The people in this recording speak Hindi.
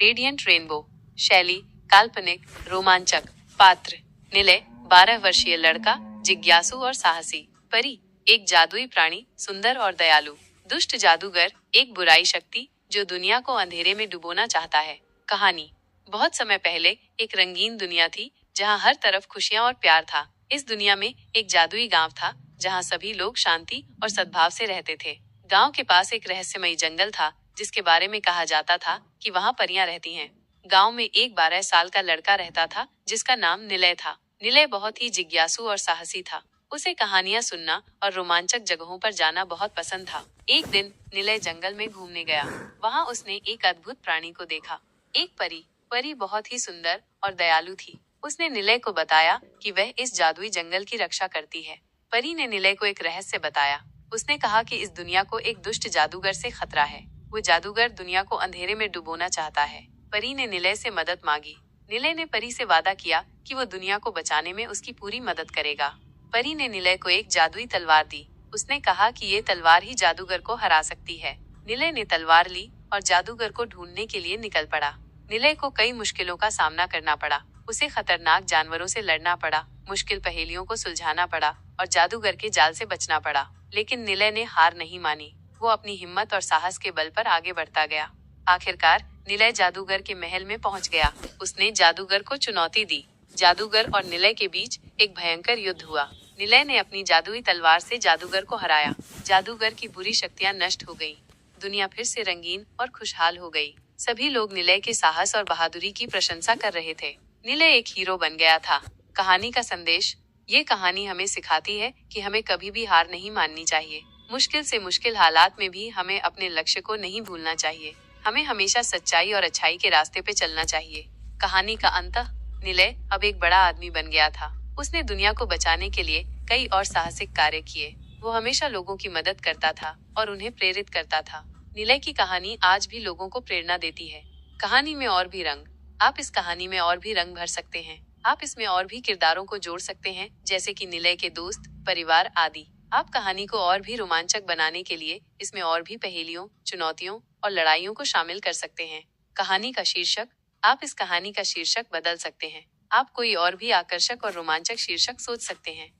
Radiant rainbow. शैली काल्पनिक, रोमांचक। पात्र निलय 12 वर्षीय लड़का, जिज्ञासु और साहसी। परी एक जादुई प्राणी, सुंदर और दयालु। दुष्ट जादूगर एक बुराई शक्ति जो दुनिया को अंधेरे में डुबोना चाहता है। कहानी बहुत समय पहले एक रंगीन दुनिया थी जहाँ हर तरफ खुशियाँ और प्यार था। इस दुनिया में एक जादुई गांव था जहाँ सभी लोग शांति और सद्भाव से रहते थे। गांव के पास एक रहस्यमयी जंगल था जिसके बारे में कहा जाता था कि वहाँ परियां रहती हैं। गांव में एक 12 साल का लड़का रहता था जिसका नाम निलय था। निलय बहुत ही जिज्ञासु और साहसी था। उसे कहानियां सुनना और रोमांचक जगहों पर जाना बहुत पसंद था। एक दिन निलय जंगल में घूमने गया। वहाँ उसने एक अद्भुत प्राणी को देखा, एक परी। परी बहुत ही सुंदर और दयालु थी। उसने निलय को बताया कि वह इस जादुई जंगल की रक्षा करती है। परी ने निलय को एक रहस्य बताया। उसने कहा कि इस दुनिया को एक दुष्ट जादूगर से खतरा है। वो जादूगर दुनिया को अंधेरे में डुबोना चाहता है। परी ने निलय से मदद मांगी। निलय ने परी से वादा किया कि वो दुनिया को बचाने में उसकी पूरी मदद करेगा। परी ने निलय को एक जादुई तलवार दी। उसने कहा कि ये तलवार ही जादूगर को हरा सकती है। निलय ने तलवार ली और जादूगर को ढूंढने के लिए निकल पड़ा। निलय को कई मुश्किलों का सामना करना पड़ा। उसे खतरनाक जानवरों से लड़ना पड़ा, मुश्किल पहेलियों को सुलझाना पड़ा और जादूगर के जाल से बचना पड़ा। लेकिन निलय ने हार नहीं मानी। वो अपनी हिम्मत और साहस के बल पर आगे बढ़ता गया। आखिरकार निलय जादूगर के महल में पहुंच गया। उसने जादूगर को चुनौती दी। जादूगर और निलय के बीच एक भयंकर युद्ध हुआ। निलय ने अपनी जादुई तलवार से जादूगर को हराया। जादूगर की बुरी शक्तियां नष्ट हो गईं। दुनिया फिर से रंगीन और खुशहाल हो गई। सभी लोग निलय के साहस और बहादुरी की प्रशंसा कर रहे थे। निलय एक हीरो बन गया था। कहानी का संदेश, ये कहानी हमें सिखाती है कि हमें कभी भी हार नहीं माननी चाहिए। मुश्किल से मुश्किल हालात में भी हमें अपने लक्ष्य को नहीं भूलना चाहिए। हमें हमेशा सच्चाई और अच्छाई के रास्ते पे चलना चाहिए। कहानी का अंत, निलय अब एक बड़ा आदमी बन गया था। उसने दुनिया को बचाने के लिए कई और साहसिक कार्य किए। वो हमेशा लोगों की मदद करता था और उन्हें प्रेरित करता था। निलय की कहानी आज भी लोगों को प्रेरणा देती है। कहानी में और भी रंग, आप इस कहानी में और भी रंग भर सकते हैं। आप इसमें और भी किरदारों को जोड़ सकते हैं, जैसे कि निलय के दोस्त, परिवार आदि। आप कहानी को और भी रोमांचक बनाने के लिए इसमें और भी पहेलियों, चुनौतियों और लड़ाइयों को शामिल कर सकते हैं। कहानी का शीर्षक, आप इस कहानी का शीर्षक बदल सकते हैं। आप कोई और भी आकर्षक और रोमांचक शीर्षक सोच सकते हैं।